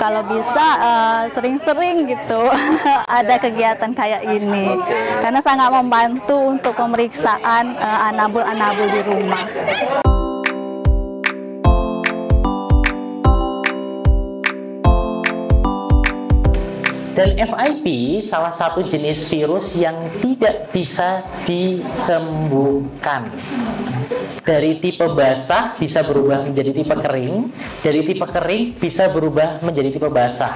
kalau bisa sering-sering gitu ada kegiatan kayak ini, karena sangat membantu untuk pemeriksaan anabul-anabul di rumah. Dan FIP salah satu jenis virus yang tidak bisa disembuhkan. Dari tipe basah bisa berubah menjadi tipe kering, dari tipe kering bisa berubah menjadi tipe basah.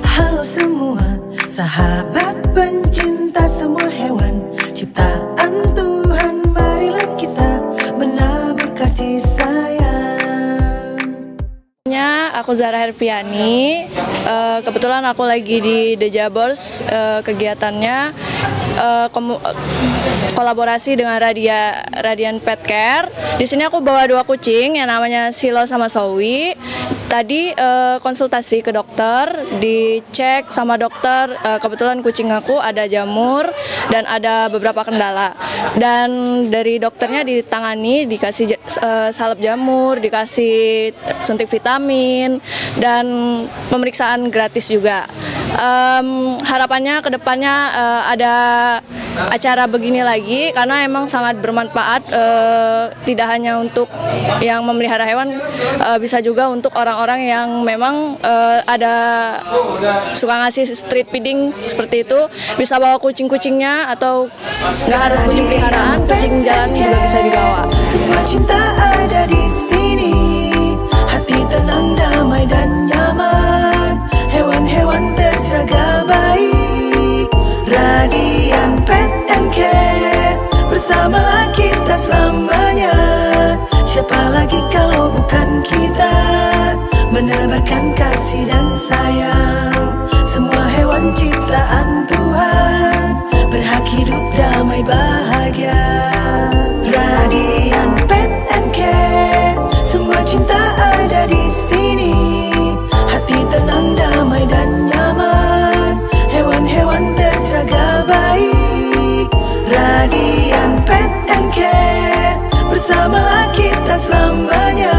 Halo semua, sahabat pencinta semua hewan ciptaan Tuhan, marilah kita menabur kasih sayang. Aku Zara Herfiani, kebetulan aku lagi di The Jabbors, kegiatannya kolaborasi dengan Radian Pet Care. Di sini aku bawa 2 kucing yang namanya Silo sama Sowi. Tadi konsultasi ke dokter, dicek sama dokter, kebetulan kucing aku ada jamur dan ada beberapa kendala. Dan dari dokternya ditangani, dikasih salep jamur, dikasih suntik vitamin, dan pemeriksaan gratis juga. Harapannya ke depannya ada acara begini lagi, karena emang sangat bermanfaat, tidak hanya untuk yang memelihara hewan, bisa juga untuk orang-orang yang memang ada suka ngasih street feeding seperti itu, bisa bawa kucing-kucingnya, atau nggak harus kucing peliharaan, kucing jalan juga bisa dibawa. Semua cinta ada di sini, hati tenang, damai dan nyaman, hewan-hewan terjaga baik. Radian Pet and Care, bersamalah kita selamanya. Siapa lagi kalau bukan kita, menebarkan kasih dan sayang. Semua hewan ciptaan Tuhan berhak hidup damai bahagia. Radian Pet and Care, semua cinta ada di sini, hati tenang, damai dan nyaman, hewan-hewan terjaga baik. Radian Pet and Care, bersamalah kita selamanya.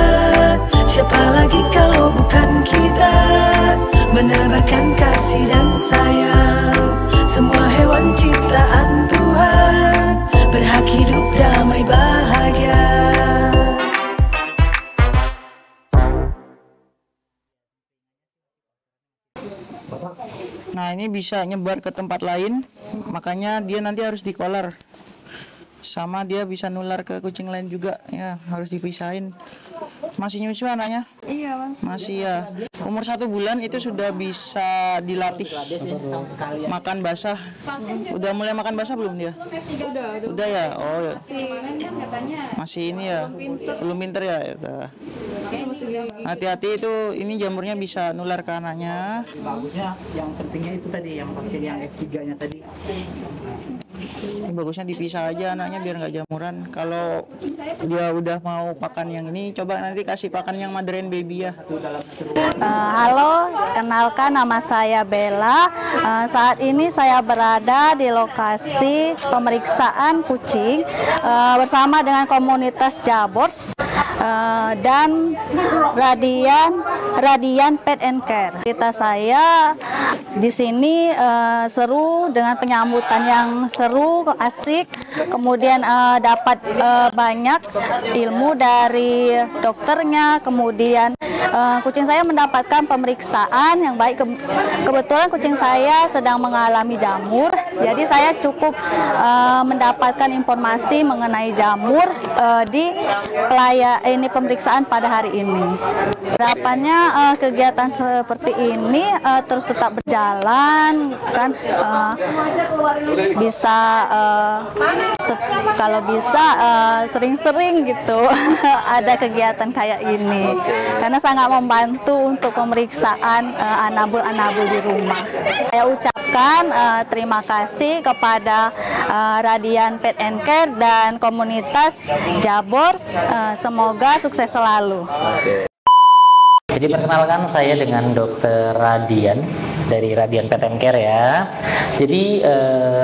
Siapa lagi kalau bukan kita, menebarkan kasih dan sayang. Semua hewan ciptaan Tuhan berhak hidup damai bahagia. Nah, ini bisa nyebar ke tempat lain, makanya dia nanti harus dikolar. Sama dia bisa nular ke kucing lain juga, ya harus dipisahin. Masih nyusu anaknya? Iya, Mas. Masih ya. Umur 1 bulan itu sudah bisa dilatih makan basah. Udah mulai makan basah belum dia? Udah ya? Oh ya. Masih ini ya? Belum pinter ya? Hati-hati itu, ini jamurnya bisa nular ke anaknya. Bagusnya yang pentingnya itu tadi, yang vaksin yang F3-nya tadi. Ini bagusnya dipisah aja anaknya biar nggak jamuran. Kalau dia udah mau pakan yang ini, coba nanti kasih pakan yang mother and baby ya. Halo, kenalkan nama saya Bella. Saat ini saya berada di lokasi pemeriksaan kucing bersama dengan komunitas Jabbors dan Radian Pet and Care. Kita saya di sini seru dengan penyambutan yang seru, asik. Kemudian dapat banyak ilmu dari dokternya. Kemudian kucing saya mendapatkan pemeriksaan yang baik. Kebetulan kucing saya sedang mengalami jamur, jadi saya cukup mendapatkan informasi mengenai jamur di pemeriksaan pada hari ini. Harapannya kegiatan seperti ini terus tetap berjalan, kan bisa kalau bisa sering-sering gitu ada kegiatan kayak ini, karena sangat membantu untuk pemeriksaan anabul-anabul di rumah. Saya ucapkan terima kasih kepada Radian Pet and Care dan komunitas Jabbors. Semoga sukses selalu. Jadi perkenalkan, saya dengan Dr. Radian. dari Radian Pet and Care ya. Jadi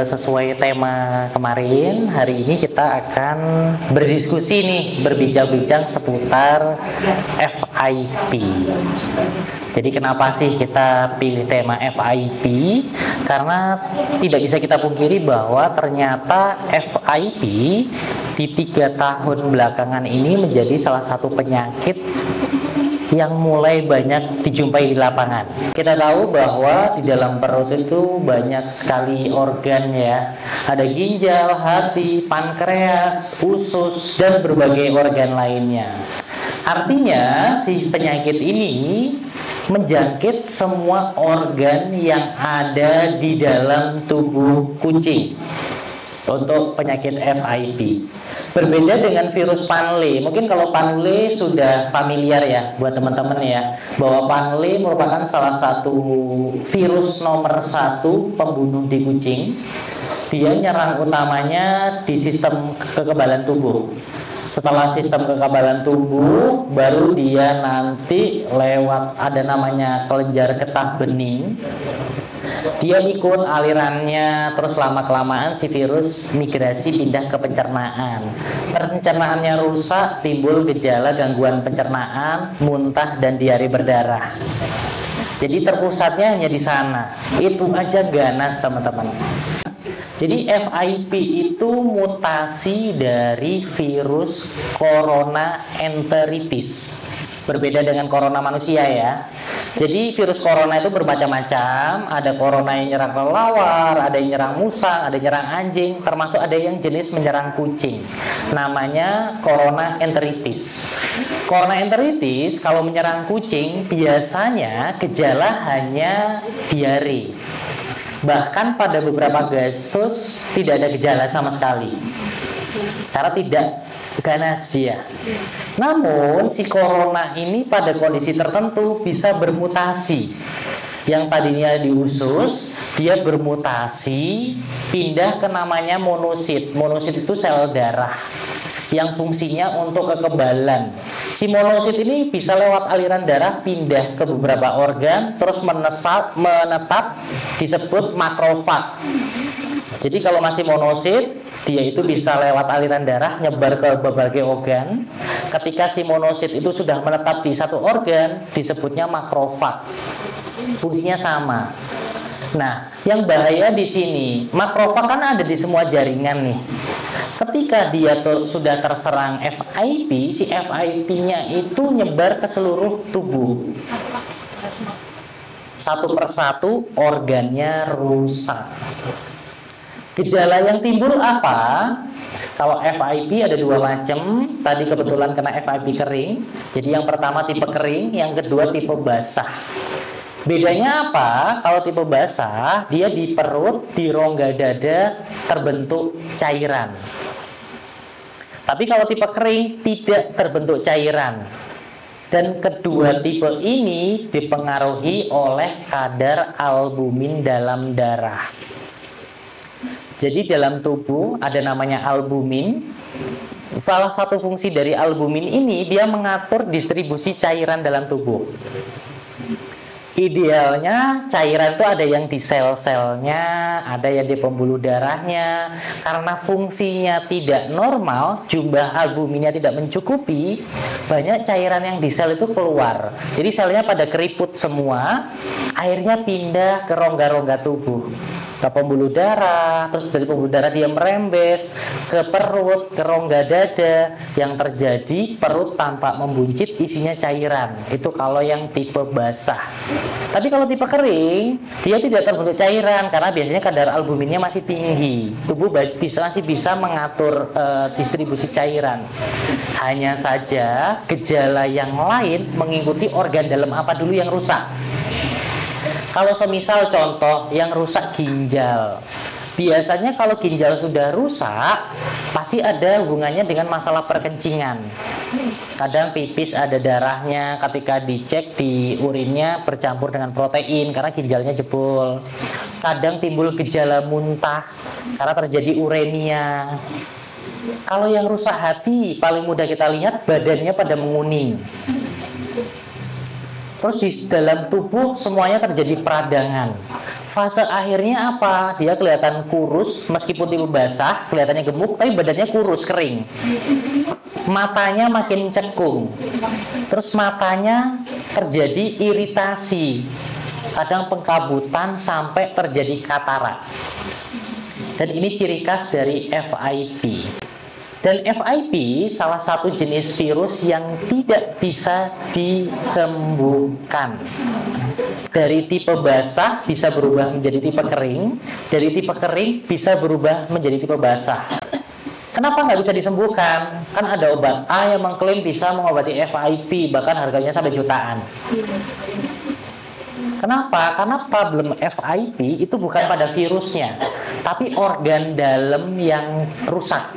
sesuai tema kemarin, hari ini kita akan berdiskusi nih, berbincang-bincang seputar FIP. Jadi kenapa sih kita pilih tema FIP? Karena tidak bisa kita pungkiri bahwa ternyata FIP di 3 tahun belakangan ini menjadi salah satu penyakit yang mulai banyak dijumpai di lapangan. Kita tahu bahwa di dalam perut itu banyak sekali organ ya. Ada ginjal, hati, pankreas, usus, dan berbagai organ lainnya. Artinya si penyakit ini menjangkit semua organ yang ada di dalam tubuh kucing untuk penyakit FIP. Berbeda dengan virus Panle. Mungkin kalau Panle sudah familiar ya buat teman-teman ya, bahwa Panle merupakan salah satu virus nomor 1 pembunuh di kucing. Dia nyerang utamanya di sistem kekebalan tubuh. Setelah sistem kekebalan tubuh, baru dia nanti lewat ada namanya kelenjar getah bening. Dia ikut alirannya, terus lama-kelamaan si virus migrasi pindah ke pencernaan. Pencernaannya rusak, timbul gejala gangguan pencernaan, muntah, dan diare berdarah. Jadi terpusatnya hanya di sana. Itu aja ganas teman-teman. Jadi FIP itu mutasi dari virus corona enteritis. Berbeda dengan corona manusia ya. Jadi virus corona itu bermacam-macam. Ada corona yang nyerang kelelawar, ada yang nyerang musang, ada yang nyerang anjing, termasuk ada yang jenis menyerang kucing. Namanya corona enteritis. Corona enteritis kalau menyerang kucing biasanya gejala hanya diare. Bahkan pada beberapa kasus tidak ada gejala sama sekali karena tidak ganas dia. Namun si corona ini pada kondisi tertentu bisa bermutasi. Yang tadinya di usus, dia bermutasi pindah ke namanya monosit. Monosit itu sel darah yang fungsinya untuk kekebalan. Si monosit ini bisa lewat aliran darah pindah ke beberapa organ, terus menetap disebut makrofag. Jadi kalau masih monosit, dia itu bisa lewat aliran darah nyebar ke berbagai organ. Ketika si monosit itu sudah menetap di satu organ, disebutnya makrofag. Fungsinya sama. Nah, yang bahaya di sini, makrofag kan ada di semua jaringan nih. Ketika dia sudah terserang FIP, si FIP-nya itu nyebar ke seluruh tubuh. Satu persatu organnya rusak. Gejala yang timbul apa? Kalau FIP ada 2 macam. Tadi kebetulan kena FIP kering. Jadi yang pertama tipe kering, yang kedua tipe basah. Bedanya apa? Kalau tipe basah, dia di perut, di rongga dada terbentuk cairan. Tapi kalau tipe kering tidak terbentuk cairan. Dan kedua tipe ini dipengaruhi oleh kadar albumin dalam darah. Jadi dalam tubuh ada namanya albumin. Salah satu fungsi dari albumin ini dia mengatur distribusi cairan dalam tubuh. Idealnya cairan itu ada yang di sel-selnya, ada yang di pembuluh darahnya. Karena fungsinya tidak normal, jumlah albuminnya tidak mencukupi, banyak cairan yang di sel itu keluar. Jadi selnya pada keriput semua, airnya pindah ke rongga-rongga tubuh, ke pembuluh darah, terus dari pembuluh darah dia merembes ke perut, ke rongga dada. Yang terjadi perut tampak membuncit, isinya cairan. Itu kalau yang tipe basah. Tapi kalau tipe kering, dia tidak terbentuk cairan karena biasanya kadar albuminnya masih tinggi. Tubuh masih bisa mengatur distribusi cairan. Hanya saja gejala yang lain mengikuti organ dalam apa dulu yang rusak. Kalau semisal contoh yang rusak ginjal, biasanya kalau ginjal sudah rusak pasti ada hubungannya dengan masalah perkencingan. Kadang pipis ada darahnya, ketika dicek di urinnya bercampur dengan protein karena ginjalnya jebol. Kadang timbul gejala muntah karena terjadi uremia. Kalau yang rusak hati paling mudah kita lihat badannya pada menguning. Terus di dalam tubuh semuanya terjadi peradangan. Fase akhirnya apa? Dia kelihatan kurus, meskipun tipe basah, kelihatannya gemuk, tapi badannya kurus, kering. Matanya makin cekung. Terus matanya terjadi iritasi. Kadang pengkabutan sampai terjadi katarak. Dan ini ciri khas dari FIP. Dan FIP salah satu jenis virus yang tidak bisa disembuhkan. Dari tipe basah bisa berubah menjadi tipe kering, dari tipe kering bisa berubah menjadi tipe basah. Kenapa nggak bisa disembuhkan? Kan ada obat A yang mengklaim bisa mengobati FIP, bahkan harganya sampai jutaan. Kenapa? Karena problem FIP itu bukan pada virusnya, tapi organ dalam yang rusak.